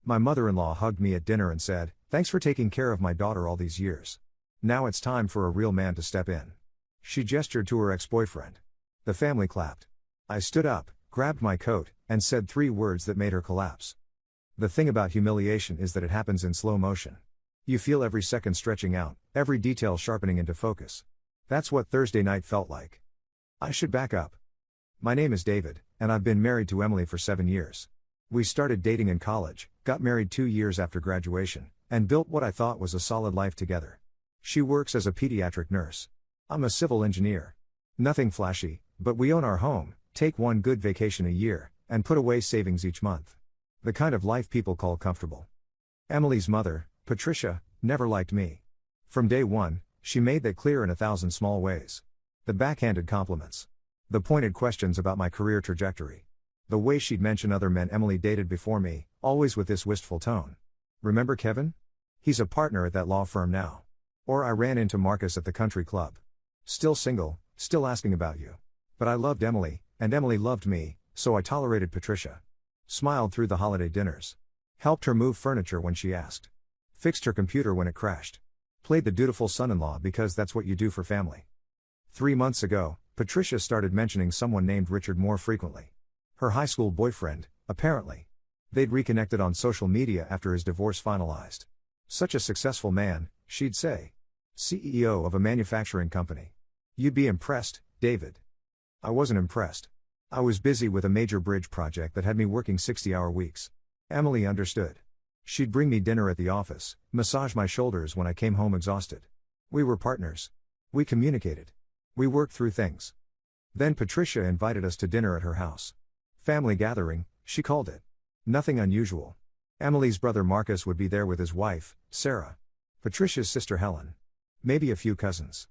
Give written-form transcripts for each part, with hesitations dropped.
My mother-in-law hugged me at dinner and said, "Thanks for taking care of my daughter all these years. Now it's time for a real man to step in." She gestured to her ex-boyfriend. The family clapped. I stood up, grabbed my coat, and said 3 words that made her collapse. The thing about humiliation is that it happens in slow motion. You feel every second stretching out, every detail sharpening into focus. That's what Thursday night felt like. I should back up. My name is David, and I've been married to Emily for 7 years. We started dating in college, got married 2 years after graduation, and built what I thought was a solid life together. She works as a pediatric nurse. I'm a civil engineer. Nothing flashy, but we own our home, take 1 good vacation a year, and put away savings each month. The kind of life people call comfortable. Emily's mother, Patricia, never liked me. From day one, she made that clear in 1,000 small ways. The backhanded compliments. The pointed questions about my career trajectory. The way she'd mention other men Emily dated before me, always with this wistful tone. "Remember Kevin? He's a partner at that law firm now." Or "I ran into Marcus at the country club. Still single, still asking about you." But I loved Emily, and Emily loved me, so I tolerated Patricia. Smiled through the holiday dinners. Helped her move furniture when she asked. Fixed her computer when it crashed. Played the dutiful son-in-law because that's what you do for family. 3 months ago, Patricia started mentioning someone named Richard more frequently. Her high school boyfriend, apparently. They'd reconnected on social media after his divorce finalized. Such a successful man, she'd say. CEO of a manufacturing company. You'd be impressed, David. I wasn't impressed. I was busy with a major bridge project that had me working 60-hour weeks. Emily understood. She'd bring me dinner at the office, massage my shoulders when I came home exhausted. We were partners. We communicated. We worked through things. Then Patricia invited us to dinner at her house. Family gathering, she called it. Nothing unusual. Emily's brother Marcus would be there with his wife, Sarah. Patricia's sister Helen. Maybe a few cousins.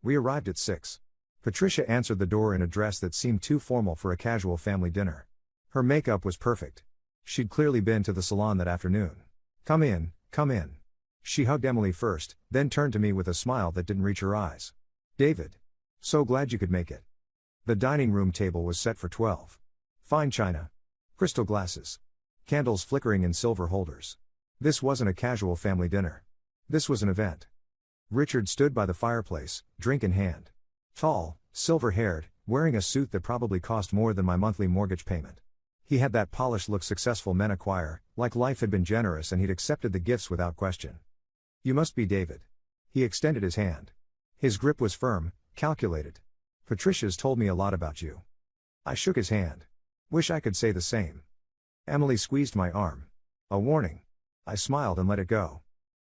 We arrived at 6. Patricia answered the door in a dress that seemed too formal for a casual family dinner. Her makeup was perfect. She'd clearly been to the salon that afternoon. Come in, come in." She hugged Emily first, then turned to me with a smile that didn't reach her eyes. "David. So glad you could make it." The dining room table was set for 12. Fine china. Crystal glasses. Candles flickering in silver holders. This wasn't a casual family dinner. This was an event. Richard stood by the fireplace, drink in hand. Tall, silver-haired, wearing a suit that probably cost more than my monthly mortgage payment. He had that polished look successful men acquire, like life had been generous and he'd accepted the gifts without question. "You must be David." He extended his hand. His grip was firm, calculated. "Patricia's told me a lot about you." I shook his hand. Wish I could say the same. Emily squeezed my arm. A warning. I smiled and let it go.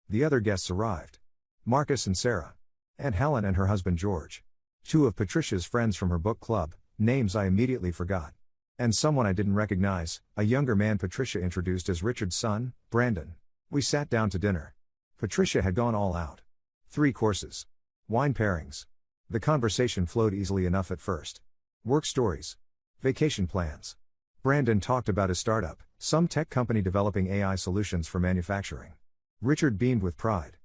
The other guests arrived. Marcus and Sarah. Aunt Helen and her husband George. 2 of Patricia's friends from her book club, names I immediately forgot. And someone I didn't recognize, a younger man Patricia introduced as Richard's son, Brandon. We sat down to dinner. Patricia had gone all out. 3 courses. Wine pairings. The conversation flowed easily enough at first. Work stories. Vacation plans. Brandon talked about his startup, some tech company developing AI solutions for manufacturing. Richard beamed with pride.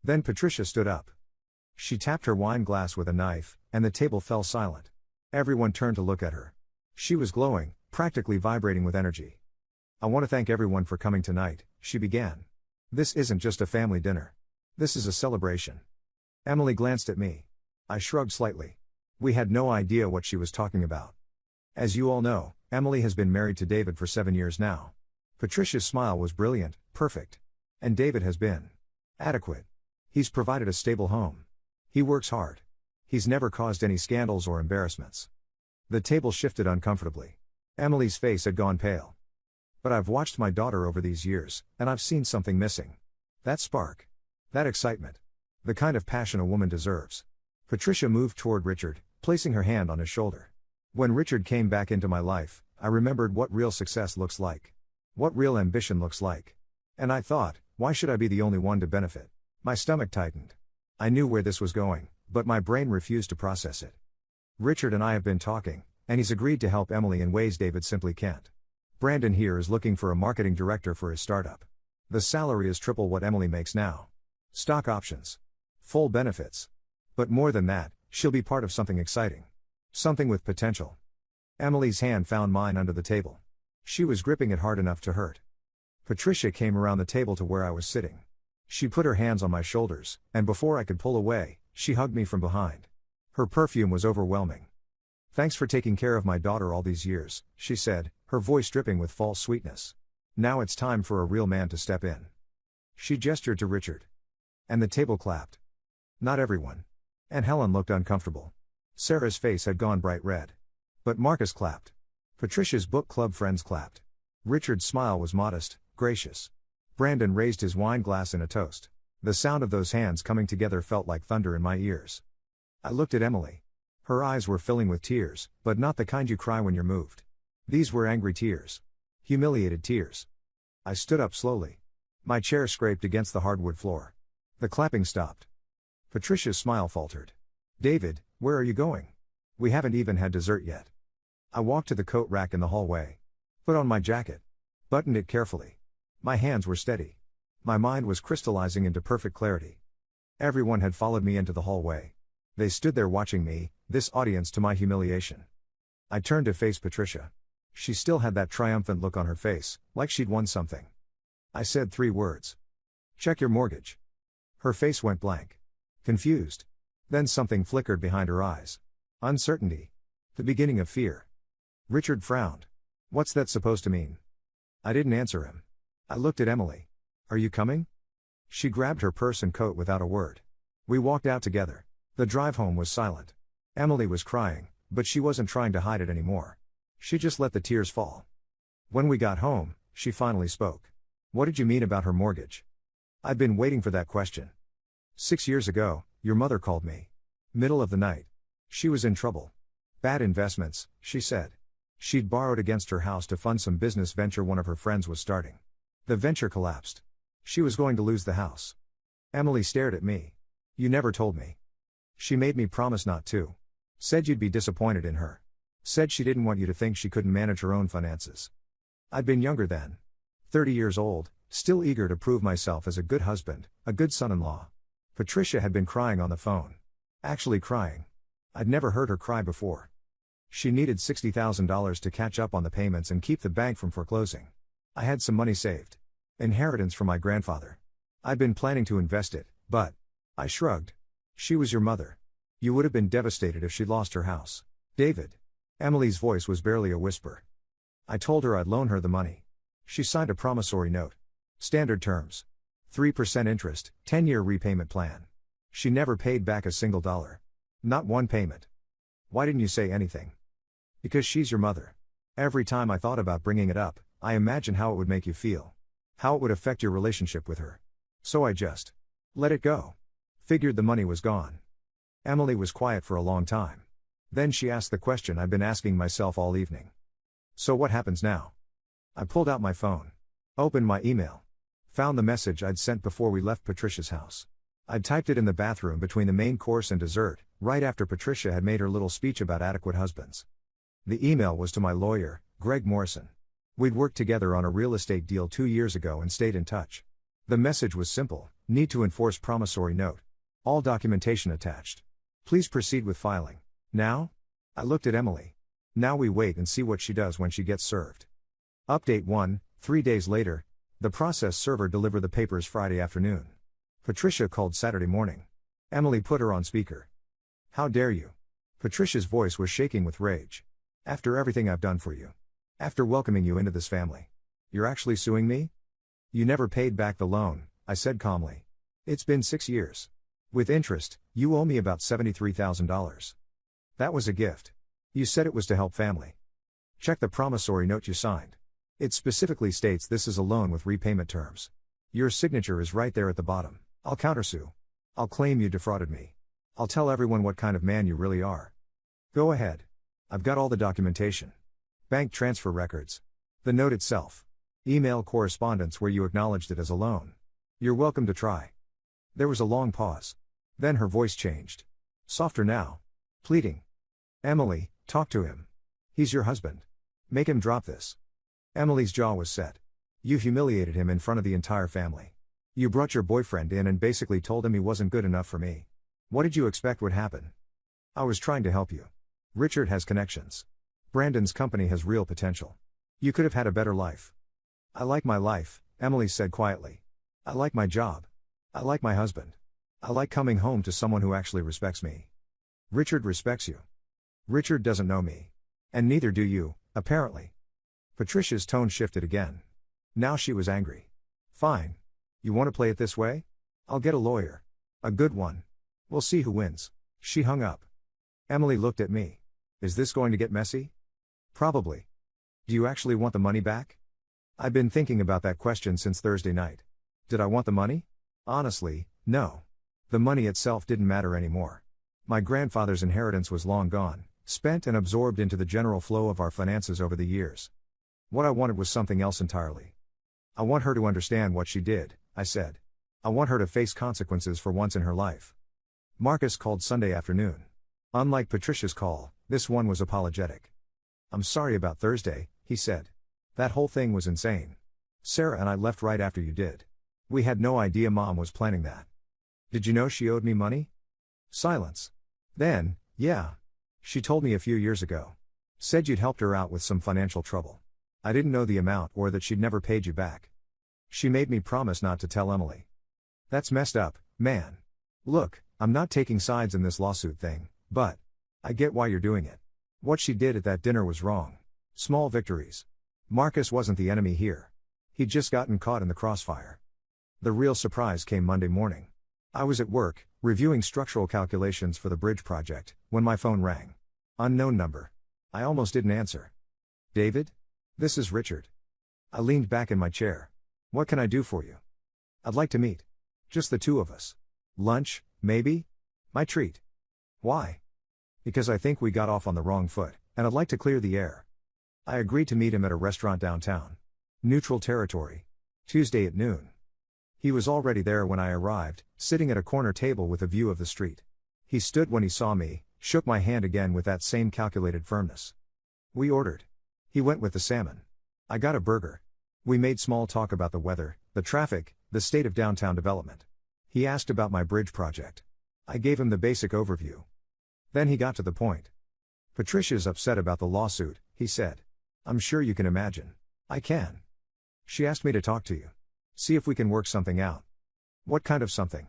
Then Patricia stood up. She tapped her wine glass with a knife, and the table fell silent. Everyone turned to look at her. She was glowing, practically vibrating with energy. "I want to thank everyone for coming tonight," she began. "This isn't just a family dinner. This is a celebration." Emily glanced at me. I shrugged slightly. We had no idea what she was talking about. As you all know, Emily has been married to David for 7 years now. Patricia's smile was brilliant, perfect. And David has been adequate. He's provided a stable home. He works hard. He's never caused any scandals or embarrassments. The table shifted uncomfortably. Emily's face had gone pale. "But I've watched my daughter over these years, and I've seen something missing. That spark. That excitement. The kind of passion a woman deserves." Patricia moved toward Richard, placing her hand on his shoulder. "When Richard came back into my life, I remembered what real success looks like. What real ambition looks like. And I thought, why should I be the only one to benefit?" My stomach tightened. I knew where this was going, but my brain refused to process it. Richard and I have been talking, and he's agreed to help Emily in ways David simply can't. Brandon here is looking for a marketing director for his startup. The salary is triple what Emily makes now. Stock options. Full benefits. But more than that, she'll be part of something exciting. Something with potential. Emily's hand found mine under the table. She was gripping it hard enough to hurt. Patricia came around the table to where I was sitting. She put her hands on my shoulders, and before I could pull away, she hugged me from behind. Her perfume was overwhelming. "Thanks for taking care of my daughter all these years," she said, her voice dripping with false sweetness. "Now it's time for a real man to step in." She gestured to Richard. And the table clapped. Not everyone. And Helen looked uncomfortable. Sarah's face had gone bright red. But Marcus clapped. Patricia's book club friends clapped. Richard's smile was modest, gracious. Brandon raised his wine glass in a toast. The sound of those hands coming together felt like thunder in my ears. I looked at Emily. Her eyes were filling with tears, but not the kind you cry when you're moved. These were angry tears. Humiliated tears. I stood up slowly. My chair scraped against the hardwood floor. The clapping stopped. Patricia's smile faltered. "David, where are you going? We haven't even had dessert yet." I walked to the coat rack in the hallway. Put on my jacket. Buttoned it carefully. My hands were steady. My mind was crystallizing into perfect clarity. Everyone had followed me into the hallway. They stood there watching me, this audience to my humiliation. I turned to face Patricia. She still had that triumphant look on her face, like she'd won something. I said 3 words. "Check your mortgage." Her face went blank. Confused. Then something flickered behind her eyes. Uncertainty. The beginning of fear. Richard frowned. "What's that supposed to mean?" I didn't answer him. I looked at Emily. "Are you coming?" She grabbed her purse and coat without a word. We walked out together. The drive home was silent. Emily was crying, but she wasn't trying to hide it anymore. She just let the tears fall. When we got home, she finally spoke. "What did you mean about her mortgage?" I'd been waiting for that question. 6 years ago, your mother called me. Middle of the night. She was in trouble. Bad investments, she said. She'd borrowed against her house to fund some business venture one of her friends was starting. The venture collapsed. She was going to lose the house. Emily stared at me. "You never told me." "She made me promise not to. Said you'd be disappointed in her. Said she didn't want you to think she couldn't manage her own finances." I'd been younger then. 30 years old, still eager to prove myself as a good husband, a good son-in-law. Patricia had been crying on the phone. Actually crying. I'd never heard her cry before. She needed $60,000 to catch up on the payments and keep the bank from foreclosing. I had some money saved. Inheritance from my grandfather. I'd been planning to invest it, but I shrugged. "She was your mother. You would have been devastated if she lost her house. David." Emily's voice was barely a whisper. "I told her I'd loan her the money. She signed a promissory note. Standard terms. 3% interest, 10-year repayment plan. She never paid back a single dollar. Not one payment." "Why didn't you say anything?" "Because she's your mother. Every time I thought about bringing it up, I imagined how it would make you feel. How it would affect your relationship with her. So I just let it go. Figured the money was gone." Emily was quiet for a long time. Then she asked the question I'd been asking myself all evening. "So what happens now?" I pulled out my phone. Opened my email. Found the message I'd sent before we left Patricia's house. I'd typed it in the bathroom between the main course and dessert, right after Patricia had made her little speech about adequate husbands. The email was to my lawyer, Greg Morrison. We'd worked together on a real estate deal 2 years ago and stayed in touch. The message was simple: need to enforce promissory note. All documentation attached. Please proceed with filing. Now? I looked at Emily. Now we wait and see what she does when she gets served. Update 1, 3 days later, the process server delivered the papers Friday afternoon. Patricia called Saturday morning. Emily put her on speaker. "How dare you?" Patricia's voice was shaking with rage. "After everything I've done for you. After welcoming you into this family. You're actually suing me?" "You never paid back the loan," I said calmly. "It's been 6 years. With interest, you owe me about $73,000. That was a gift. You said it was to help family. Check the promissory note you signed. It specifically states this is a loan with repayment terms. Your signature is right there at the bottom. I'll countersue. I'll claim you defrauded me. I'll tell everyone what kind of man you really are. Go ahead. I've got all the documentation. Bank transfer records. The note itself. Email correspondence where you acknowledged it as a loan. You're welcome to try." There was a long pause. Then her voice changed. Softer now. Pleading. "Emily, talk to him. He's your husband. Make him drop this." Emily's jaw was set. "You humiliated him in front of the entire family. You brought your boyfriend in and basically told him he wasn't good enough for me. What did you expect would happen?" "I was trying to help you. Richard has connections. Brandon's company has real potential. You could have had a better life." "I like my life," Emily said quietly. I like my job. I like my husband. I like coming home to someone who actually respects me. Richard respects you. Richard doesn't know me. And neither do you, apparently. Patricia's tone shifted again. Now she was angry. Fine. You want to play it this way? I'll get a lawyer. A good one. We'll see who wins. She hung up. Emily looked at me. Is this going to get messy? Probably. Do you actually want the money back? I've been thinking about that question since Thursday night. Did I want the money? Honestly, no. The money itself didn't matter anymore. My grandfather's inheritance was long gone, spent and absorbed into the general flow of our finances over the years. What I wanted was something else entirely. I want her to understand what she did, I said. I want her to face consequences for once in her life. Marcus called Sunday afternoon. Unlike Patricia's call, this one was apologetic. I'm sorry about Thursday, he said. That whole thing was insane. Sarah and I left right after you did. We had no idea Mom was planning that. Did you know she owed me money? Silence. Then, yeah. She told me a few years ago. Said you'd helped her out with some financial trouble. I didn't know the amount or that she'd never paid you back. She made me promise not to tell Emily. That's messed up, man. Look, I'm not taking sides in this lawsuit thing, but I get why you're doing it. What she did at that dinner was wrong. Small victories. Marcus wasn't the enemy here. He'd just gotten caught in the crossfire. The real surprise came Monday morning. I was at work, reviewing structural calculations for the bridge project, when my phone rang. Unknown number. I almost didn't answer. David? This is Richard. I leaned back in my chair. What can I do for you? I'd like to meet. Just the two of us. Lunch, maybe? My treat. Why? Because I think we got off on the wrong foot, and I'd like to clear the air. I agreed to meet him at a restaurant downtown. Neutral territory. Tuesday at noon. He was already there when I arrived, sitting at a corner table with a view of the street. He stood when he saw me, shook my hand again with that same calculated firmness. We ordered. He went with the salmon. I got a burger. We made small talk about the weather, the traffic, the state of downtown development. He asked about my bridge project. I gave him the basic overview. Then he got to the point. Patricia's upset about the lawsuit, he said. I'm sure you can imagine. I can. She asked me to talk to you. See if we can work something out. What kind of something?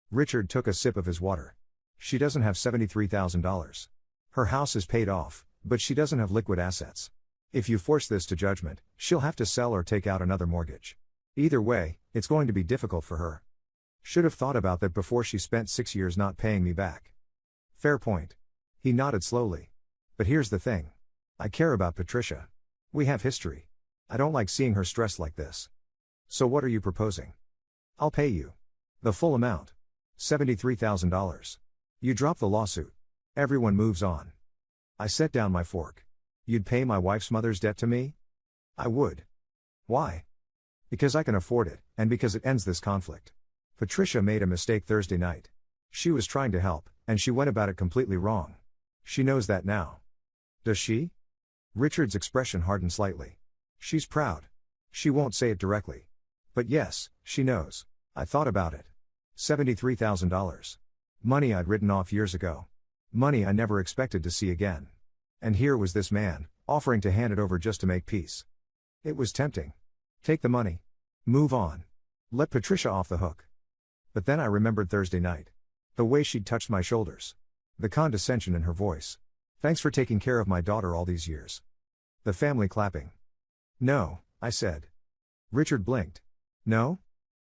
Richard took a sip of his water. She doesn't have $73,000. Her house is paid off, but she doesn't have liquid assets. If you force this to judgment, she'll have to sell or take out another mortgage. Either way, it's going to be difficult for her. Should have thought about that before she spent 6 years not paying me back. Fair point. He nodded slowly. But here's the thing. I care about Patricia. We have history. I don't like seeing her stressed like this. So what are you proposing? I'll pay you. The full amount. $73,000. You drop the lawsuit. Everyone moves on. I set down my fork. You'd pay my wife's mother's debt to me? I would. Why? Because I can afford it, and because it ends this conflict. Patricia made a mistake Thursday night. She was trying to help, and she went about it completely wrong. She knows that now. Does she? Richard's expression hardened slightly. She's proud. She won't say it directly. But yes, she knows. I thought about it. $73,000. Money I'd written off years ago. Money I never expected to see again. And here was this man, offering to hand it over just to make peace. It was tempting. Take the money. Move on. Let Patricia off the hook. But then I remembered Thursday night. The way she'd touched my shoulders. The condescension in her voice. Thanks for taking care of my daughter all these years. The family clapping. No, I said. Richard blinked. No?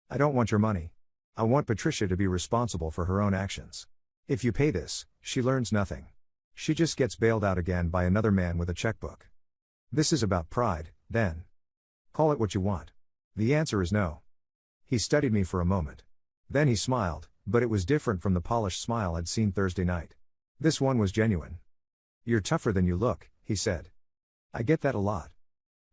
I don't want your money. I want Patricia to be responsible for her own actions. If you pay this, she learns nothing. She just gets bailed out again by another man with a checkbook. This is about pride, then. Call it what you want. The answer is no. He studied me for a moment. Then he smiled, but it was different from the polished smile I'd seen Thursday night. This one was genuine. You're tougher than you look, he said. I get that a lot.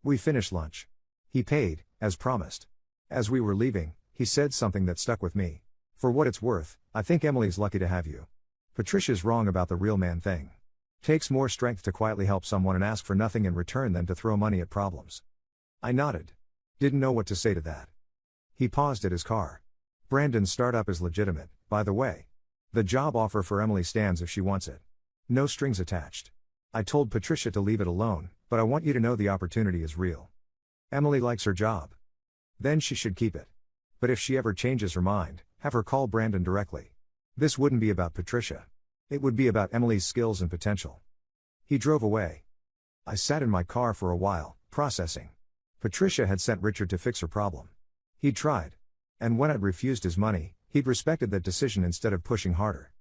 We finished lunch. He paid, as promised. As we were leaving, he said something that stuck with me. For what it's worth, I think Emily's lucky to have you. Patricia's wrong about the real man thing. Takes more strength to quietly help someone and ask for nothing in return than to throw money at problems. I nodded. Didn't know what to say to that. He paused at his car. Brandon's startup is legitimate, by the way. The job offer for Emily stands if she wants it. No strings attached. I told Patricia to leave it alone, but I want you to know the opportunity is real. Emily likes her job. Then she should keep it. But if she ever changes her mind, have her call Brandon directly. This wouldn't be about Patricia. It would be about Emily's skills and potential. He drove away. I sat in my car for a while, processing. Patricia had sent Richard to fix her problem. He'd tried. And when I'd refused his money, he'd respected that decision instead of pushing harder.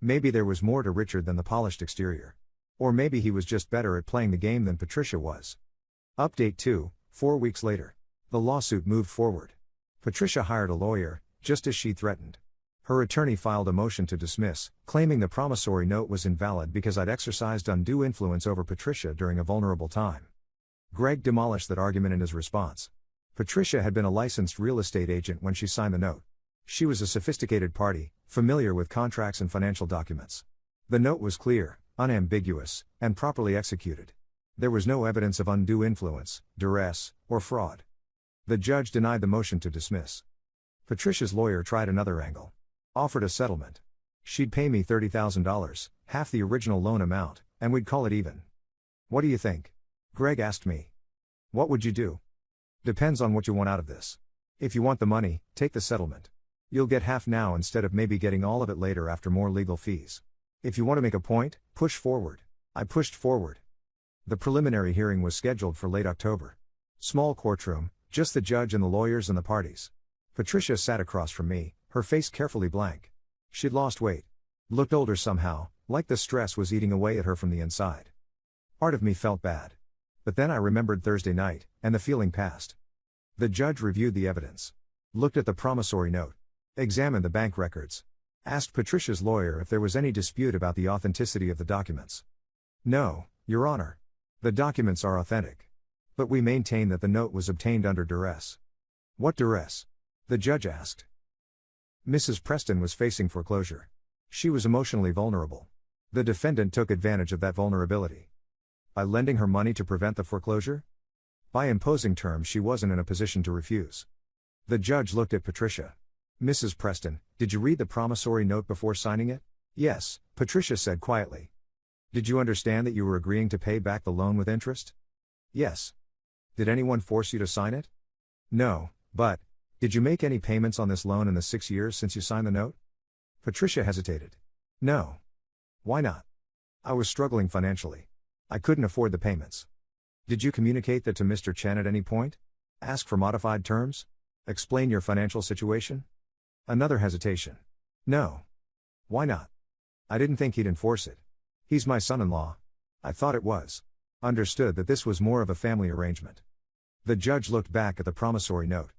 Maybe there was more to Richard than the polished exterior. Or maybe he was just better at playing the game than Patricia was. Update 2, 4 weeks later. The lawsuit moved forward. Patricia hired a lawyer, just as she threatened. Her attorney filed a motion to dismiss, claiming the promissory note was invalid because I'd exercised undue influence over Patricia during a vulnerable time. Greg demolished that argument in his response. Patricia had been a licensed real estate agent when she signed the note. She was a sophisticated party, familiar with contracts and financial documents. The note was clear, unambiguous, and properly executed. There was no evidence of undue influence, duress, or fraud. The judge denied the motion to dismiss. Patricia's lawyer tried another angle. Offered a settlement. She'd pay me $30,000, half the original loan amount, and we'd call it even. What do you think? Greg asked me. What would you do? Depends on what you want out of this. If you want the money, take the settlement. You'll get half now instead of maybe getting all of it later after more legal fees. If you want to make a point, push forward. I pushed forward. The preliminary hearing was scheduled for late October. Small courtroom, just the judge and the lawyers and the parties. Patricia sat across from me, her face carefully blank. She'd lost weight. Looked older somehow, like the stress was eating away at her from the inside. Part of me felt bad. But then I remembered Thursday night, and the feeling passed. The judge reviewed the evidence. Looked at the promissory note. Examined the bank records. Asked Patricia's lawyer if there was any dispute about the authenticity of the documents. No, Your Honor. The documents are authentic. But we maintain that the note was obtained under duress. What duress? The judge asked. Mrs. Preston was facing foreclosure. She was emotionally vulnerable. The defendant took advantage of that vulnerability. By lending her money to prevent the foreclosure? By imposing terms she wasn't in a position to refuse. The judge looked at Patricia. Mrs. Preston, did you read the promissory note before signing it? Yes, Patricia said quietly. Did you understand that you were agreeing to pay back the loan with interest? Yes. Did anyone force you to sign it? No, but, did you make any payments on this loan in the 6 years since you signed the note? Patricia hesitated. No. Why not? I was struggling financially. I couldn't afford the payments. Did you communicate that to Mr. Chen at any point? Ask for modified terms? Explain your financial situation? Another hesitation. No. Why not? I didn't think he'd enforce it. He's my son-in-law. I thought it was. Understood that this was more of a family arrangement. The judge looked back at the promissory note.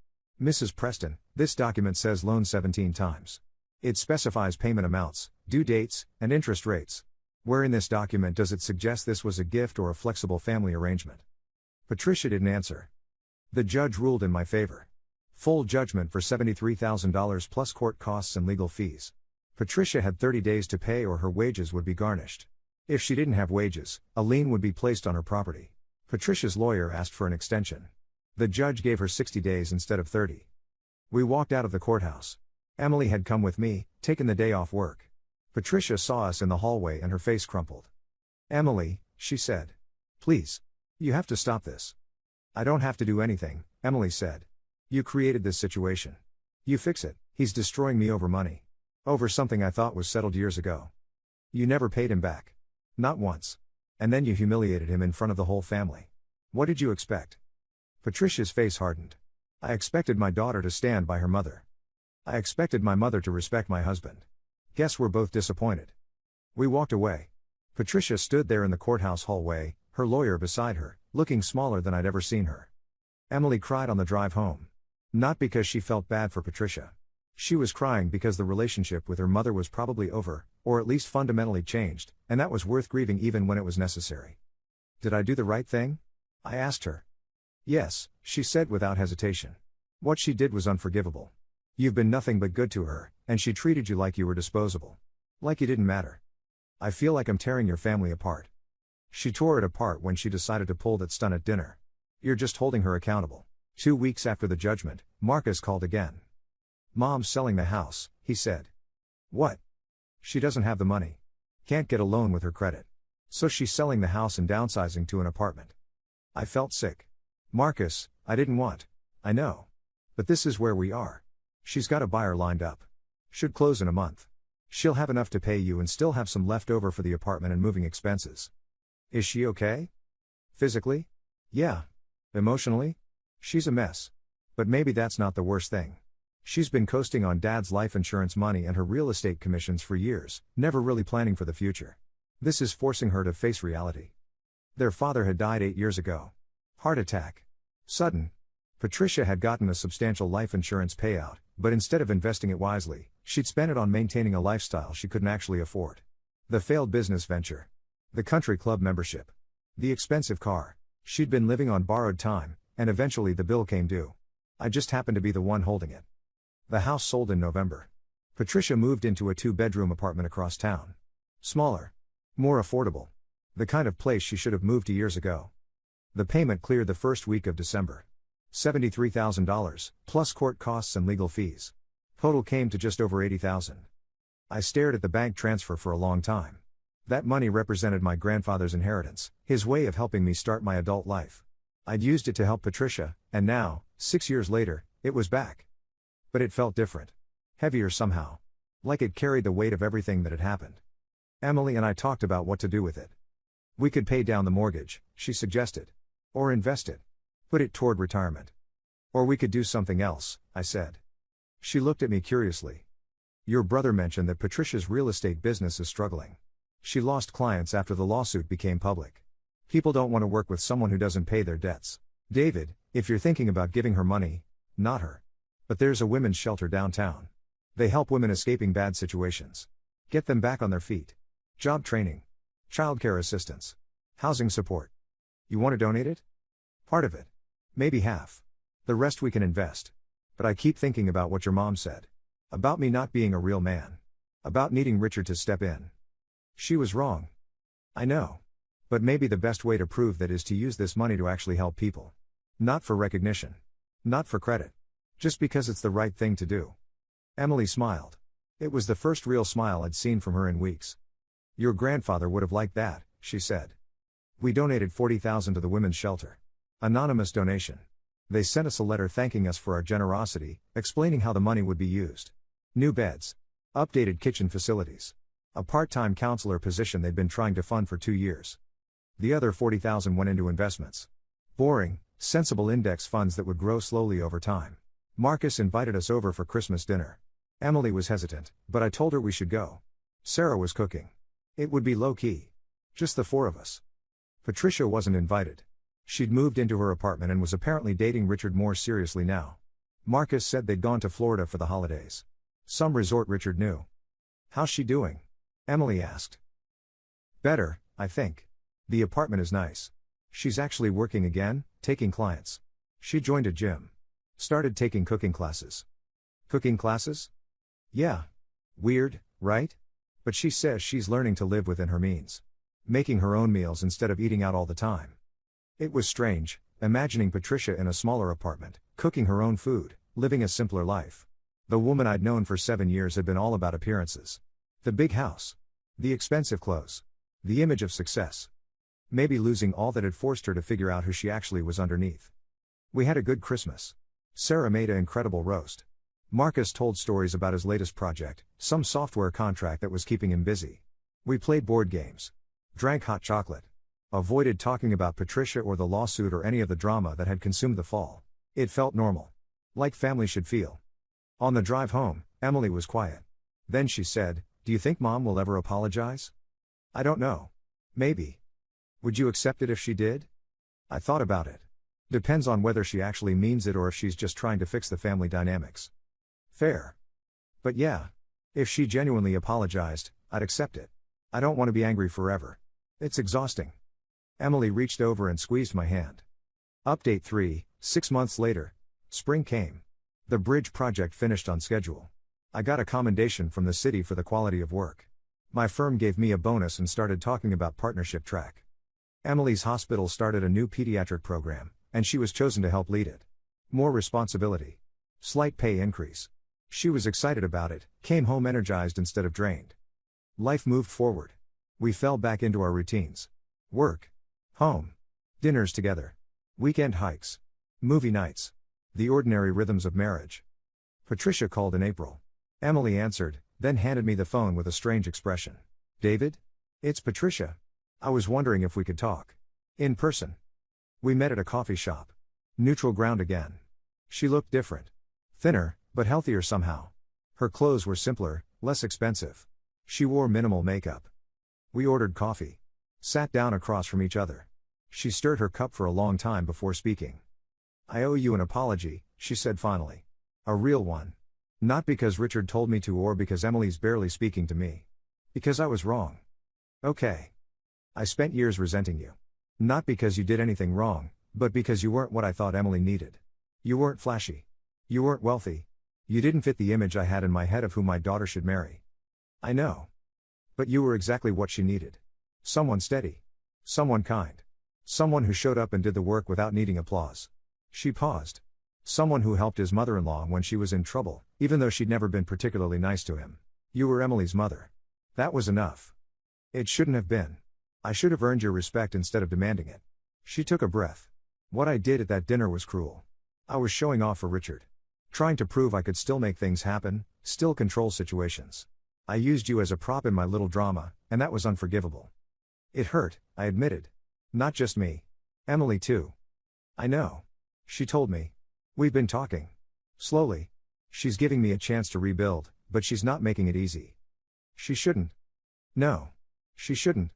Mrs. Preston, this document says loan 17 times. It specifies payment amounts, due dates, and interest rates. Where in this document does it suggest this was a gift or a flexible family arrangement? Patricia didn't answer. The judge ruled in my favor. Full judgment for $73,000 plus court costs and legal fees. Patricia had 30 days to pay or her wages would be garnished. If she didn't have wages, a lien would be placed on her property. Patricia's lawyer asked for an extension. The judge gave her 60 days instead of 30. We walked out of the courthouse. Emily had come with me, taken the day off work. Patricia saw us in the hallway and her face crumpled. Emily, she said. Please. You have to stop this. I don't have to do anything, Emily said. You created this situation. You fix it. He's destroying me over money. Over something I thought was settled years ago. You never paid him back. Not once. And then you humiliated him in front of the whole family. What did you expect? Patricia's face hardened. I expected my daughter to stand by her mother. I expected my mother to respect my husband. Guess we're both disappointed. We walked away. Patricia stood there in the courthouse hallway, her lawyer beside her, looking smaller than I'd ever seen her. Emily cried on the drive home. Not because she felt bad for Patricia. She was crying because the relationship with her mother was probably over, or at least fundamentally changed, and that was worth grieving even when it was necessary. Did I do the right thing? I asked her. Yes, she said without hesitation. What she did was unforgivable. You've been nothing but good to her, and she treated you like you were disposable. Like you didn't matter. I feel like I'm tearing your family apart. She tore it apart when she decided to pull that stunt at dinner. You're just holding her accountable. 2 weeks after the judgment, Marcus called again. Mom's selling the house, he said. What? She doesn't have the money. Can't get a loan with her credit. So she's selling the house and downsizing to an apartment. I felt sick. Marcus, I didn't want. I know. But this is where we are. She's got a buyer lined up. Should close in a month. She'll have enough to pay you and still have some left over for the apartment and moving expenses. Is she okay? Physically? Yeah. Emotionally? She's a mess. But maybe that's not the worst thing. She's been coasting on Dad's life insurance money and her real estate commissions for years, never really planning for the future. This is forcing her to face reality. Their father had died 8 years ago. Heart attack. Sudden. Patricia had gotten a substantial life insurance payout, but instead of investing it wisely, she'd spent it on maintaining a lifestyle she couldn't actually afford. The failed business venture. The country club membership. The expensive car. She'd been living on borrowed time, and eventually the bill came due. I just happened to be the one holding it. The house sold in November. Patricia moved into a 2-bedroom apartment across town. Smaller. More affordable. The kind of place she should have moved to years ago. The payment cleared the first week of December. $73,000, plus court costs and legal fees. Total came to just over $80,000. I stared at the bank transfer for a long time. That money represented my grandfather's inheritance, his way of helping me start my adult life. I'd used it to help Patricia, and now, 6 years later, it was back. But it felt different. Heavier somehow. Like it carried the weight of everything that had happened. Emily and I talked about what to do with it. We could pay down the mortgage, she suggested. Or invest it. Put it toward retirement. Or we could do something else, I said. She looked at me curiously. Your brother mentioned that Patricia's real estate business is struggling. She lost clients after the lawsuit became public. People don't want to work with someone who doesn't pay their debts. David, if you're thinking about giving her money, not her. But there's a women's shelter downtown. They help women escaping bad situations. Get them back on their feet. Job training. Childcare assistance. Housing support. You want to donate it? Part of it. Maybe half. The rest we can invest. But I keep thinking about what your mom said. About me not being a real man. About needing Richard to step in. She was wrong. I know. But maybe the best way to prove that is to use this money to actually help people. Not for recognition. Not for credit. Just because it's the right thing to do. Emily smiled. It was the first real smile I'd seen from her in weeks. Your grandfather would have liked that, she said. We donated $40,000 to the women's shelter. Anonymous donation. They sent us a letter thanking us for our generosity, explaining how the money would be used. New beds. Updated kitchen facilities. A part-time counselor position they'd been trying to fund for 2 years. The other $40,000 went into investments. Boring, sensible index funds that would grow slowly over time. Marcus invited us over for Christmas dinner. Emily was hesitant, but I told her we should go. Sarah was cooking. It would be low-key. Just the 4 of us. Patricia wasn't invited. She'd moved into her apartment and was apparently dating Richard more seriously now. Marcus said they'd gone to Florida for the holidays. Some resort Richard knew. How's she doing? Emily asked. Better, I think. The apartment is nice. She's actually working again, taking clients. She joined a gym. Started taking cooking classes. Cooking classes? Yeah. Weird, right? But she says she's learning to live within her means. Making her own meals instead of eating out all the time. It was strange, imagining Patricia in a smaller apartment, cooking her own food, living a simpler life. The woman I'd known for 7 years had been all about appearances. The big house. The expensive clothes. The image of success. Maybe losing all that had forced her to figure out who she actually was underneath. We had a good Christmas. Sarah made an incredible roast. Marcus told stories about his latest project, some software contract that was keeping him busy. We played board games. Drank hot chocolate. Avoided talking about Patricia or the lawsuit or any of the drama that had consumed the fall. It felt normal. Like family should feel. On the drive home, Emily was quiet. Then she said, "Do you think Mom will ever apologize?" I don't know. Maybe. Would you accept it if she did? I thought about it. Depends on whether she actually means it or if she's just trying to fix the family dynamics. Fair. But yeah. If she genuinely apologized, I'd accept it. I don't want to be angry forever. It's exhausting. Emily reached over and squeezed my hand. Update 3, 6 months later. Spring came. The bridge project finished on schedule. I got a commendation from the city for the quality of work. My firm gave me a bonus and started talking about partnership track. Emily's hospital started a new pediatric program, and she was chosen to help lead it. More responsibility. Slight pay increase. She was excited about it, came home energized instead of drained. Life moved forward. We fell back into our routines. Work. Home. Dinners together. Weekend hikes. Movie nights. The ordinary rhythms of marriage. Patricia called in April. Emily answered, then handed me the phone with a strange expression. David? It's Patricia. I was wondering if we could talk. In person. We met at a coffee shop. Neutral ground again. She looked different. Thinner, but healthier somehow. Her clothes were simpler, less expensive. She wore minimal makeup. We ordered coffee. Sat down across from each other. She stirred her cup for a long time before speaking. I owe you an apology, she said finally. A real one. Not because Richard told me to or because Emily's barely speaking to me. Because I was wrong. Okay. I spent years resenting you. Not because you did anything wrong, but because you weren't what I thought Emily needed. You weren't flashy. You weren't wealthy. You didn't fit the image I had in my head of who my daughter should marry. I know. But you were exactly what she needed. Someone steady. Someone kind. Someone who showed up and did the work without needing applause. She paused. Someone who helped his mother-in-law when she was in trouble, even though she'd never been particularly nice to him. You were Emily's mother. That was enough. It shouldn't have been. I should have earned your respect instead of demanding it. She took a breath. What I did at that dinner was cruel. I was showing off for Richard. Trying to prove I could still make things happen, still control situations. I used you as a prop in my little drama, and that was unforgivable. It hurt, I admitted. Not just me. Emily too. I know. She told me. We've been talking. Slowly. She's giving me a chance to rebuild, but she's not making it easy. She shouldn't. No. She shouldn't.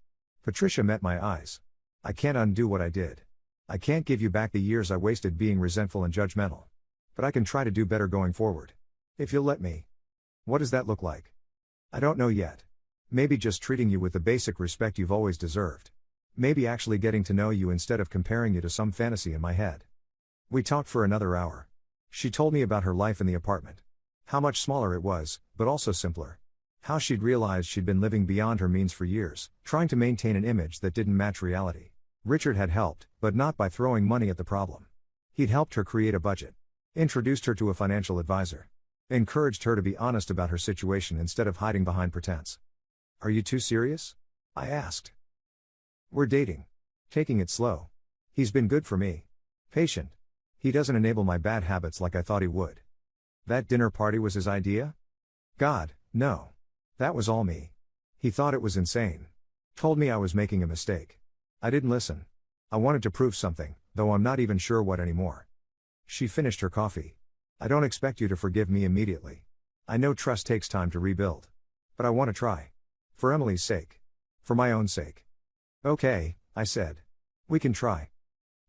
Patricia met my eyes. I can't undo what I did. I can't give you back the years I wasted being resentful and judgmental. But I can try to do better going forward. If you'll let me. What does that look like? I don't know yet. Maybe just treating you with the basic respect you've always deserved. Maybe actually getting to know you instead of comparing you to some fantasy in my head. We talked for another hour. She told me about her life in the apartment. How much smaller it was, but also simpler. How she'd realized she'd been living beyond her means for years, trying to maintain an image that didn't match reality. Richard had helped, but not by throwing money at the problem. He'd helped her create a budget. Introduced her to a financial advisor. Encouraged her to be honest about her situation instead of hiding behind pretense. Are you too serious? I asked. We're dating. Taking it slow. He's been good for me. Patient. He doesn't enable my bad habits like I thought he would. That dinner party was his idea? God, no. That was all me. He thought it was insane. Told me I was making a mistake. I didn't listen. I wanted to prove something, though I'm not even sure what anymore. She finished her coffee. I don't expect you to forgive me immediately. I know trust takes time to rebuild. But I want to try. For Emily's sake. For my own sake. Okay, I said. We can try.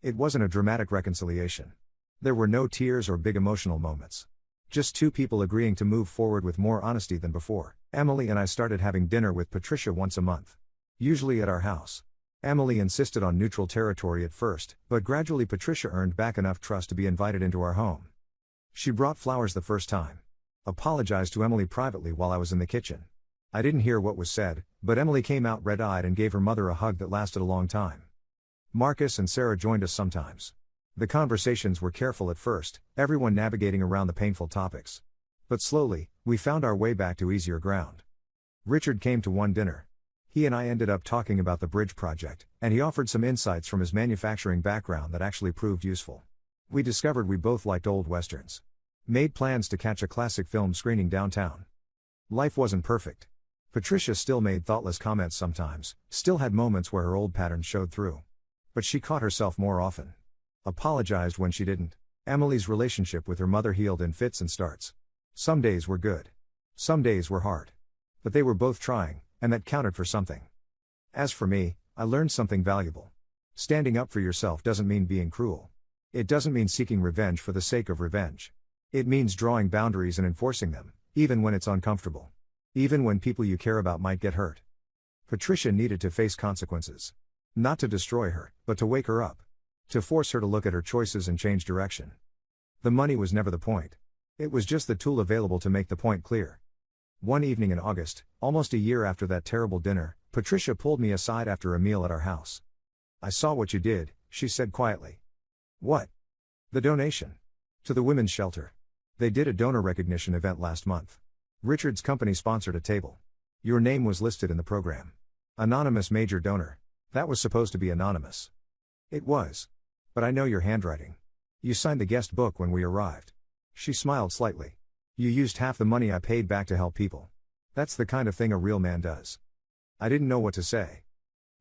It wasn't a dramatic reconciliation. There were no tears or big emotional moments. Just two people agreeing to move forward with more honesty than before. Emily and I started having dinner with Patricia once a month. Usually at our house. Emily insisted on neutral territory at first, but gradually Patricia earned back enough trust to be invited into our home. She brought flowers the first time. Apologized to Emily privately while I was in the kitchen. I didn't hear what was said, but Emily came out red-eyed and gave her mother a hug that lasted a long time. Marcus and Sarah joined us sometimes. The conversations were careful at first, everyone navigating around the painful topics. But slowly, we found our way back to easier ground. Richard came to one dinner. He and I ended up talking about the bridge project, and he offered some insights from his manufacturing background that actually proved useful. We discovered we both liked old westerns. Made plans to catch a classic film screening downtown. Life wasn't perfect. Patricia still made thoughtless comments sometimes, still had moments where her old patterns showed through. But she caught herself more often. Apologized when she didn't. Emily's relationship with her mother healed in fits and starts. Some days were good. Some days were hard. But they were both trying, and that counted for something. As for me, I learned something valuable. Standing up for yourself doesn't mean being cruel. It doesn't mean seeking revenge for the sake of revenge. It means drawing boundaries and enforcing them, even when it's uncomfortable. Even when people you care about might get hurt. Patricia needed to face consequences. Not to destroy her, but to wake her up. To force her to look at her choices and change direction. The money was never the point. It was just the tool available to make the point clear. One evening in August, almost a year after that terrible dinner, Patricia pulled me aside after a meal at our house. I saw what you did, she said quietly. What? The donation. To the women's shelter. They did a donor recognition event last month. Richard's company sponsored a table. Your name was listed in the program. Anonymous major donor. That was supposed to be anonymous. It was. But I know your handwriting. You signed the guest book when we arrived. She smiled slightly. You used half the money I paid back to help people. That's the kind of thing a real man does. I didn't know what to say.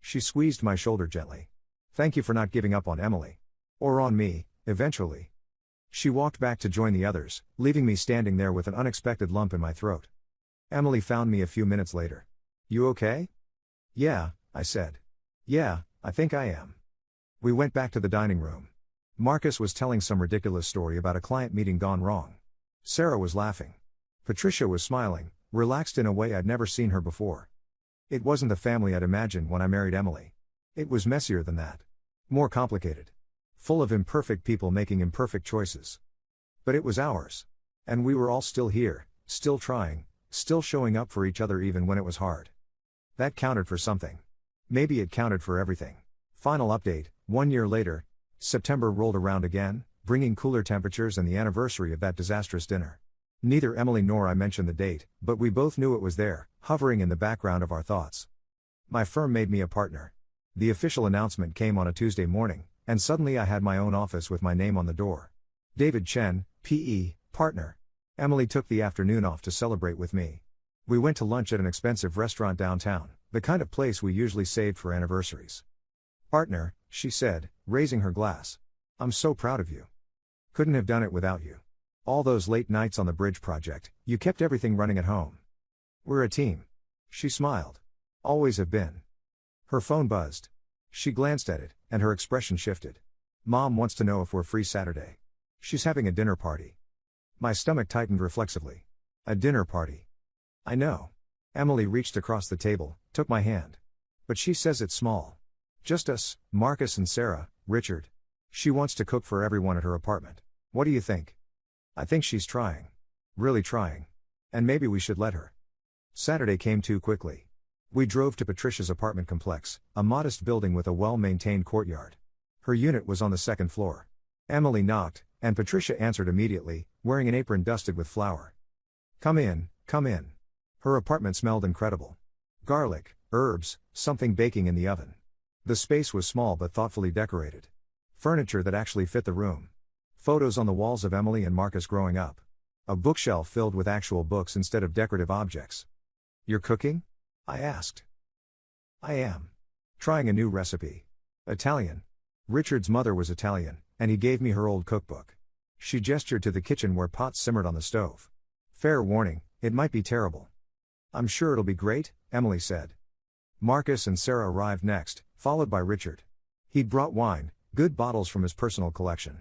She squeezed my shoulder gently. Thank you for not giving up on Emily. Or on me, eventually. She walked back to join the others, leaving me standing there with an unexpected lump in my throat. Emily found me a few minutes later. You okay? Yeah, I said. Yeah, I think I am. We went back to the dining room. Marcus was telling some ridiculous story about a client meeting gone wrong. Sarah was laughing. Patricia was smiling, relaxed in a way I'd never seen her before. It wasn't the family I'd imagined when I married Emily. It was messier than that. More complicated. Full of imperfect people making imperfect choices. But it was ours. And we were all still here, still trying, still showing up for each other even when it was hard. That counted for something. Maybe it counted for everything. Final update, 1 year later, September rolled around again, bringing cooler temperatures and the anniversary of that disastrous dinner. Neither Emily nor I mentioned the date, but we both knew it was there, hovering in the background of our thoughts. My firm made me a partner. The official announcement came on a Tuesday morning, and suddenly I had my own office with my name on the door. David Chen, P.E., partner. Emily took the afternoon off to celebrate with me. We went to lunch at an expensive restaurant downtown, the kind of place we usually saved for anniversaries. Partner, she said, raising her glass. I'm so proud of you. Couldn't have done it without you. All those late nights on the bridge project, you kept everything running at home. We're a team. She smiled. Always have been. Her phone buzzed. She glanced at it, and her expression shifted. Mom wants to know if we're free Saturday. She's having a dinner party. My stomach tightened reflexively. A dinner party. I know. Emily reached across the table, took my hand. But she says it's small. Just us, Marcus and Sarah, Richard. She wants to cook for everyone at her apartment. What do you think? I think she's trying. Really trying. And maybe we should let her. Saturday came too quickly. We drove to Patricia's apartment complex, a modest building with a well-maintained courtyard. Her unit was on the second floor. Emily knocked, and Patricia answered immediately, wearing an apron dusted with flour. Come in, come in. Her apartment smelled incredible. Garlic, herbs, something baking in the oven. The space was small but thoughtfully decorated. Furniture that actually fit the room. Photos on the walls of Emily and Marcus growing up. A bookshelf filled with actual books instead of decorative objects. You're cooking? I asked. I am. Trying a new recipe. Italian. Richard's mother was Italian, and he gave me her old cookbook. She gestured to the kitchen where pots simmered on the stove. Fair warning, it might be terrible. I'm sure it'll be great, Emily said. Marcus and Sarah arrived next, followed by Richard. He'd brought wine, good bottles from his personal collection.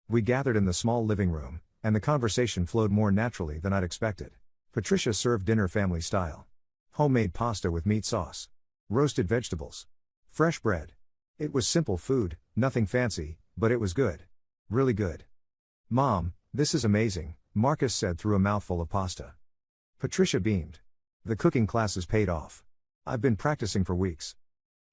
We gathered in the small living room, and the conversation flowed more naturally than I'd expected. Patricia served dinner family style. Homemade pasta with meat sauce. Roasted vegetables. Fresh bread. It was simple food, nothing fancy, but it was good. Really good. Mom, this is amazing, Marcus said through a mouthful of pasta. Patricia beamed. The cooking classes paid off. I've been practicing for weeks.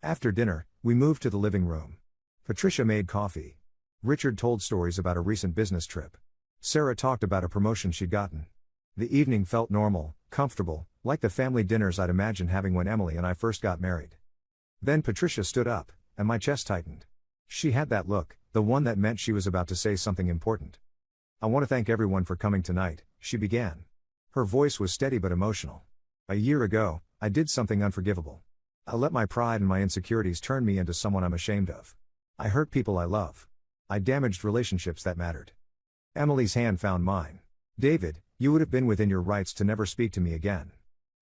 After dinner, we moved to the living room. Patricia made coffee. Richard told stories about a recent business trip. Sarah talked about a promotion she'd gotten. The evening felt normal, comfortable, like the family dinners I'd imagined having when Emily and I first got married. Then Patricia stood up, and my chest tightened. She had that look, the one that meant she was about to say something important. I want to thank everyone for coming tonight, she began. Her voice was steady but emotional. A year ago, I did something unforgivable. I let my pride and my insecurities turn me into someone I'm ashamed of. I hurt people I love. I damaged relationships that mattered. Emily's hand found mine. David, you would have been within your rights to never speak to me again.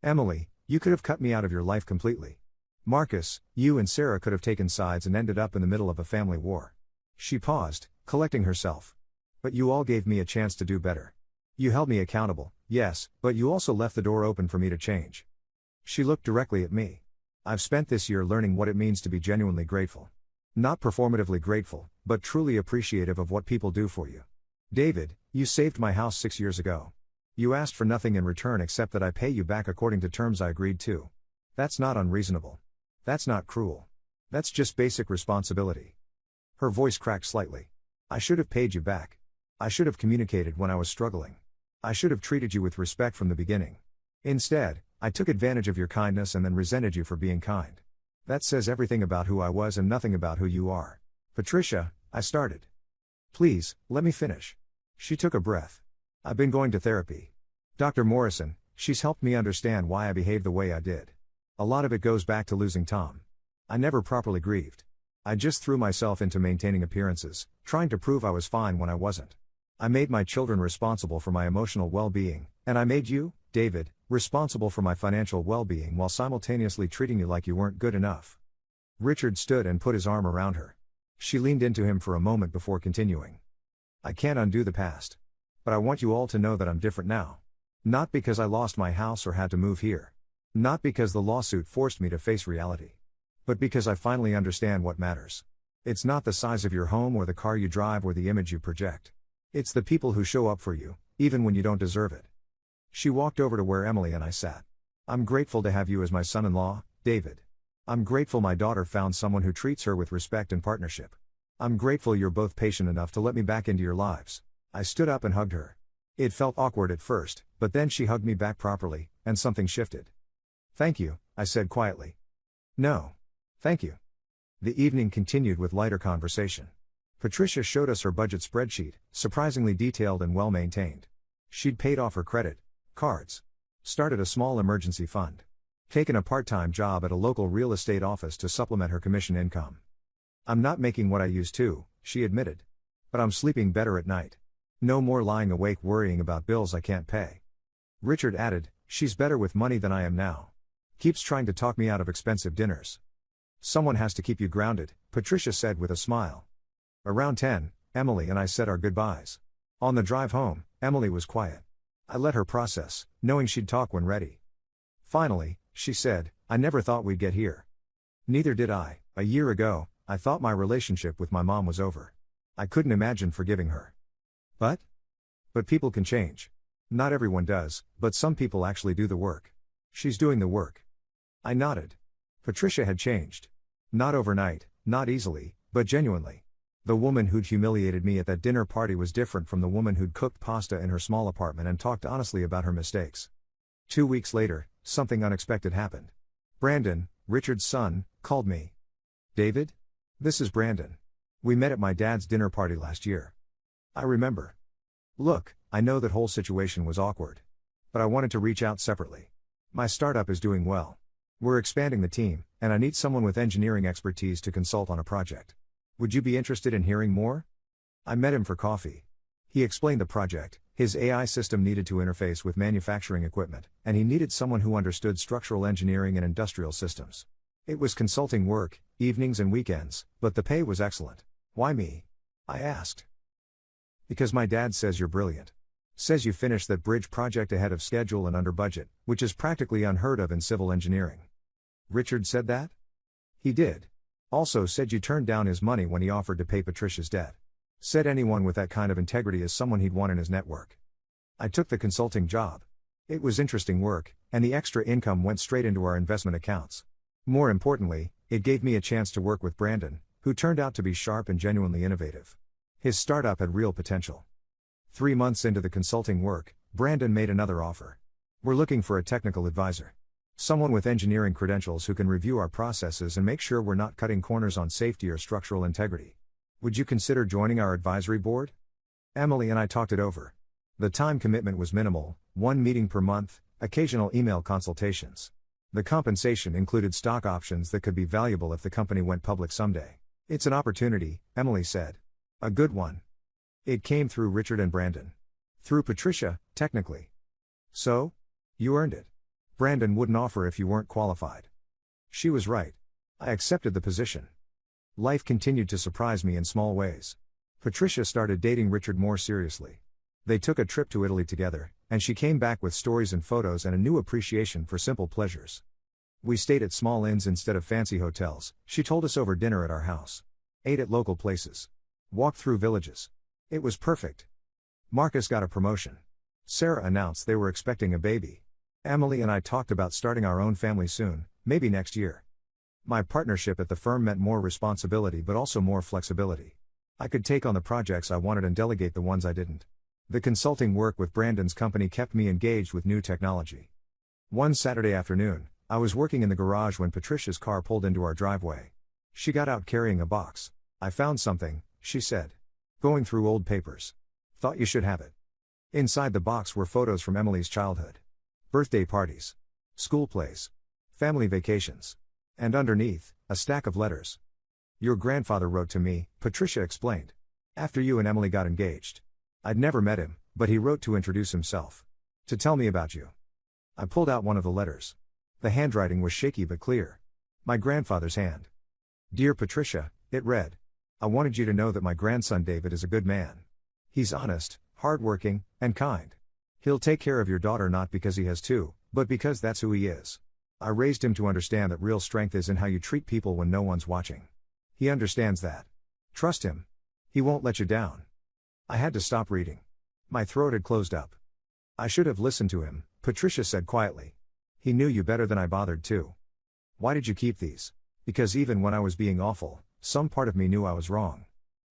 Emily, you could have cut me out of your life completely. Marcus, you and Sarah could have taken sides and ended up in the middle of a family war. She paused, collecting herself. But you all gave me a chance to do better. You held me accountable, yes, but you also left the door open for me to change. She looked directly at me. I've spent this year learning what it means to be genuinely grateful. Not performatively grateful, but truly appreciative of what people do for you. David, you saved my house 6 years ago. You asked for nothing in return except that I pay you back according to terms I agreed to. That's not unreasonable. That's not cruel. That's just basic responsibility. Her voice cracked slightly. I should have paid you back. I should have communicated when I was struggling. I should have treated you with respect from the beginning. Instead, I took advantage of your kindness and then resented you for being kind. That says everything about who I was and nothing about who you are. Patricia, I started. Please, let me finish. She took a breath. I've been going to therapy. Dr. Morrison, she's helped me understand why I behaved the way I did. A lot of it goes back to losing Tom. I never properly grieved. I just threw myself into maintaining appearances, trying to prove I was fine when I wasn't. I made my children responsible for my emotional well-being, and I made you, David, responsible for my financial well-being while simultaneously treating you like you weren't good enough. Richard stood and put his arm around her. She leaned into him for a moment before continuing. I can't undo the past. But I want you all to know that I'm different now. Not because I lost my house or had to move here. Not because the lawsuit forced me to face reality. But because I finally understand what matters. It's not the size of your home or the car you drive or the image you project. It's the people who show up for you, even when you don't deserve it. She walked over to where Emily and I sat. I'm grateful to have you as my son-in-law, David. I'm grateful my daughter found someone who treats her with respect and partnership. I'm grateful you're both patient enough to let me back into your lives. I stood up and hugged her. It felt awkward at first, but then she hugged me back properly, and something shifted. Thank you, I said quietly. No. Thank you. The evening continued with lighter conversation. Patricia showed us her budget spreadsheet, surprisingly detailed and well-maintained. She'd paid off her credit cards. Started a small emergency fund. Taken a part-time job at a local real estate office to supplement her commission income. I'm not making what I used to, she admitted. But I'm sleeping better at night. No more lying awake worrying about bills I can't pay. Richard added, she's better with money than I am now. Keeps trying to talk me out of expensive dinners. Someone has to keep you grounded, Patricia said with a smile. Around 10, Emily and I said our goodbyes. On the drive home, Emily was quiet. I let her process, knowing she'd talk when ready. Finally, she said, I never thought we'd get here. Neither did I. A year ago, I thought my relationship with my mom was over. I couldn't imagine forgiving her. But people can change. Not everyone does, but some people actually do the work. She's doing the work. I nodded. Patricia had changed. Not overnight, not easily, but genuinely. The woman who'd humiliated me at that dinner party was different from the woman who'd cooked pasta in her small apartment and talked honestly about her mistakes. 2 weeks later, something unexpected happened. Brandon, Richard's son, called me. David? This is Brandon. We met at my dad's dinner party last year. I remember. Look, I know that whole situation was awkward. But I wanted to reach out separately. My startup is doing well. We're expanding the team, and I need someone with engineering expertise to consult on a project. Would you be interested in hearing more? I met him for coffee. He explained the project. His AI system needed to interface with manufacturing equipment, and he needed someone who understood structural engineering and industrial systems. It was consulting work, evenings and weekends, but the pay was excellent. Why me? I asked. Because my dad says you're brilliant. Says you finished that bridge project ahead of schedule and under budget, which is practically unheard of in civil engineering. Richard said that? He did. Also said you turned down his money when he offered to pay Patricia's debt. Said anyone with that kind of integrity is someone he'd want in his network. I took the consulting job. It was interesting work, and the extra income went straight into our investment accounts. More importantly, it gave me a chance to work with Brandon, who turned out to be sharp and genuinely innovative. His startup had real potential. 3 months into the consulting work, Brandon made another offer. We're looking for a technical advisor. Someone with engineering credentials who can review our processes and make sure we're not cutting corners on safety or structural integrity. Would you consider joining our advisory board? Emily and I talked it over. The time commitment was minimal, 1 meeting per month, occasional email consultations. The compensation included stock options that could be valuable if the company went public someday. It's an opportunity, Emily said. A good one. It came through Richard and Brandon. Through Patricia, technically. So? You earned it. Brandon wouldn't offer if you weren't qualified. She was right. I accepted the position. Life continued to surprise me in small ways. Patricia started dating Richard more seriously. They took a trip to Italy together, and she came back with stories and photos and a new appreciation for simple pleasures. We stayed at small inns instead of fancy hotels, she told us over dinner at our house. Ate at local places. Walked through villages. It was perfect. Marcus got a promotion. Sarah announced they were expecting a baby. Emily and I talked about starting our own family soon, maybe next year. My partnership at the firm meant more responsibility but also more flexibility. I could take on the projects I wanted and delegate the ones I didn't. The consulting work with Brandon's company kept me engaged with new technology. One Saturday afternoon, I was working in the garage when Patricia's car pulled into our driveway. She got out carrying a box. I found something, she said. Going through old papers. Thought you should have it. Inside the box were photos from Emily's childhood. Birthday parties. School plays. Family vacations. And underneath, a stack of letters. Your grandfather wrote to me, Patricia explained. After you and Emily got engaged. I'd never met him, but he wrote to introduce himself. To tell me about you. I pulled out one of the letters. The handwriting was shaky but clear. My grandfather's hand. Dear Patricia, it read. I wanted you to know that my grandson David is a good man. He's honest, hardworking, and kind. He'll take care of your daughter not because he has to, but because that's who he is. I raised him to understand that real strength is in how you treat people when no one's watching. He understands that. Trust him. He won't let you down. I had to stop reading. My throat had closed up. I should have listened to him, Patricia said quietly. He knew you better than I bothered to. Why did you keep these? Because even when I was being awful, some part of me knew I was wrong.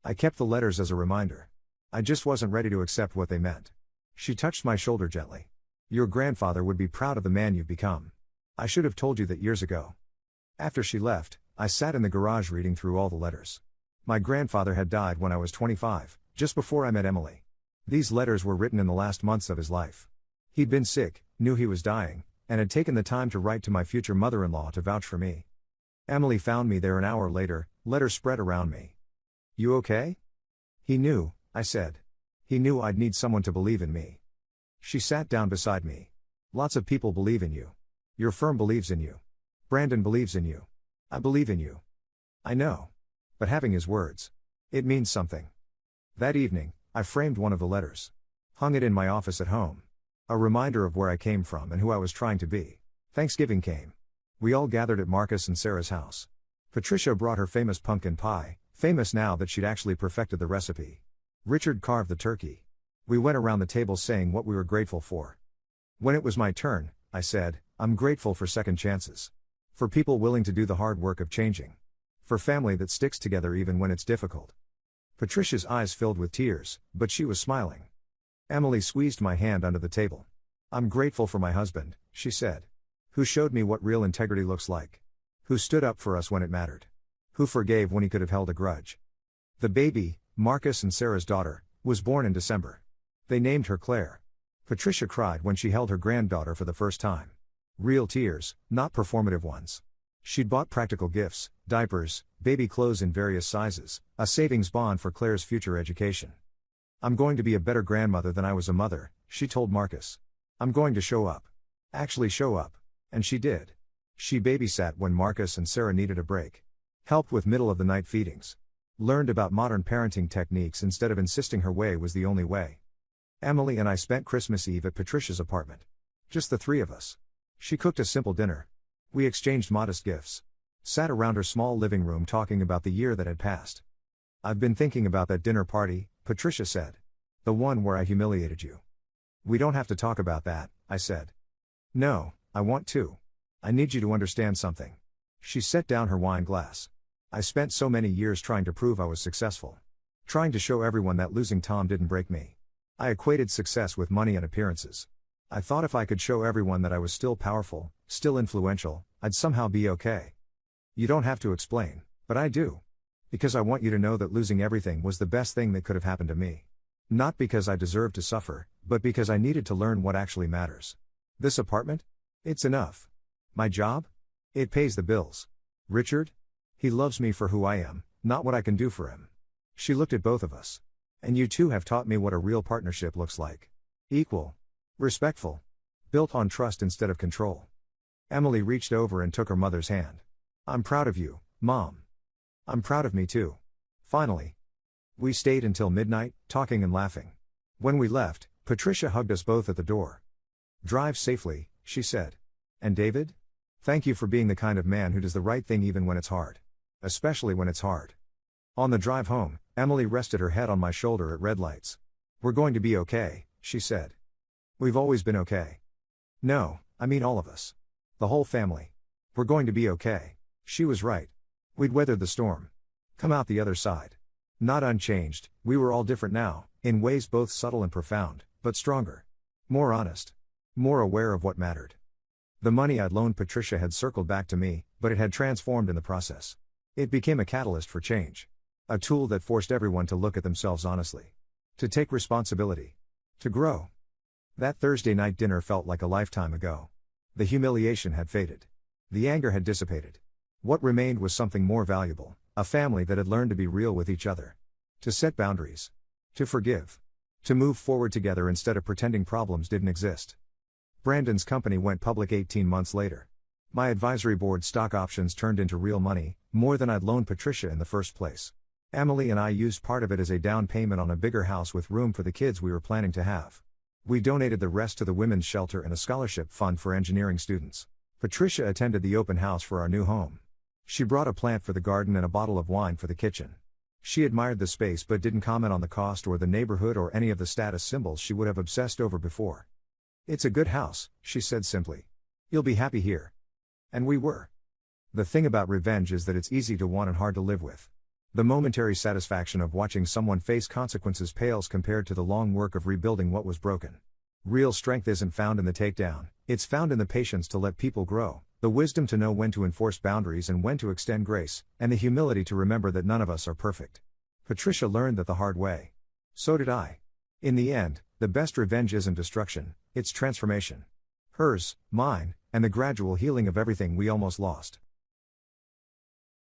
I kept the letters as a reminder. I just wasn't ready to accept what they meant. She touched my shoulder gently. Your grandfather would be proud of the man you've become. I should have told you that years ago. After she left, I sat in the garage reading through all the letters. My grandfather had died when I was 25, just before I met Emily. These letters were written in the last months of his life. He'd been sick, knew he was dying, and had taken the time to write to my future mother-in-law to vouch for me. Emily found me there an hour later, letters spread around me. You okay? He knew, I said. He knew I'd need someone to believe in me. She sat down beside me. Lots of people believe in you. Your firm believes in you. Brandon believes in you. I believe in you. I know. But having his words. It means something. That evening, I framed one of the letters. Hung it in my office at home. A reminder of where I came from and who I was trying to be. Thanksgiving came. We all gathered at Marcus and Sarah's house. Patricia brought her famous pumpkin pie, famous now that she'd actually perfected the recipe. Richard carved the turkey. We went around the table saying what we were grateful for. When it was my turn, I said, I'm grateful for second chances. For people willing to do the hard work of changing. For family that sticks together even when it's difficult. Patricia's eyes filled with tears, but she was smiling. Emily squeezed my hand under the table. I'm grateful for my husband, she said. Who showed me what real integrity looks like. Who stood up for us when it mattered. Who forgave when he could have held a grudge. The baby, Marcus and Sarah's daughter, was born in December. They named her Claire. Patricia cried when she held her granddaughter for the first time. Real tears, not performative ones. She'd bought practical gifts, diapers, baby clothes in various sizes, a savings bond for Claire's future education. I'm going to be a better grandmother than I was a mother, she told Marcus. I'm going to show up. Actually show up. And she did. She babysat when Marcus and Sarah needed a break. Helped with middle-of-the-night feedings. Learned about modern parenting techniques instead of insisting her way was the only way. Emily and I spent Christmas Eve at Patricia's apartment. Just the three of us. She cooked a simple dinner. We exchanged modest gifts. Sat around her small living room talking about the year that had passed. I've been thinking about that dinner party, Patricia said. The one where I humiliated you. We don't have to talk about that, I said. No, I want to. I need you to understand something. She set down her wine glass. I spent so many years trying to prove I was successful. Trying to show everyone that losing Tom didn't break me. I equated success with money and appearances. I thought if I could show everyone that I was still powerful, still influential, I'd somehow be okay. You don't have to explain, but I do. Because I want you to know that losing everything was the best thing that could have happened to me. Not because I deserved to suffer, but because I needed to learn what actually matters. This apartment? It's enough. My job? It pays the bills. Richard? He loves me for who I am, not what I can do for him. She looked at both of us. And you two have taught me what a real partnership looks like. Equal. Respectful. Built on trust instead of control. Emily reached over and took her mother's hand. I'm proud of you, Mom. I'm proud of me too. Finally. We stayed until midnight, talking and laughing. When we left, Patricia hugged us both at the door. Drive safely, she said. And David? Thank you for being the kind of man who does the right thing even when it's hard. Especially when it's hard. On the drive home, Emily rested her head on my shoulder at red lights. We're going to be okay, she said. We've always been okay. No, I mean all of us. The whole family. We're going to be okay. She was right. We'd weathered the storm. Come out the other side. Not unchanged, we were all different now, in ways both subtle and profound, but stronger. More honest. More aware of what mattered. The money I'd loaned Patricia had circled back to me, but it had transformed in the process. It became a catalyst for change. A tool that forced everyone to look at themselves honestly. To take responsibility. To grow. That Thursday night dinner felt like a lifetime ago. The humiliation had faded. The anger had dissipated. What remained was something more valuable, a family that had learned to be real with each other. To set boundaries. To forgive. To move forward together instead of pretending problems didn't exist. Brandon's company went public 18 months later. My advisory board stock options turned into real money, more than I'd loaned Patricia in the first place. Emily and I used part of it as a down payment on a bigger house with room for the kids we were planning to have. We donated the rest to the women's shelter and a scholarship fund for engineering students. Patricia attended the open house for our new home. She brought a plant for the garden and a bottle of wine for the kitchen. She admired the space but didn't comment on the cost or the neighborhood or any of the status symbols she would have obsessed over before. "It's a good house," she said simply. "You'll be happy here." And we were. The thing about revenge is that it's easy to want and hard to live with. The momentary satisfaction of watching someone face consequences pales compared to the long work of rebuilding what was broken. Real strength isn't found in the takedown, it's found in the patience to let people grow, the wisdom to know when to enforce boundaries and when to extend grace, and the humility to remember that none of us are perfect. Patricia learned that the hard way. So did I. In the end, the best revenge isn't destruction, it's transformation. Hers, mine, and the gradual healing of everything we almost lost.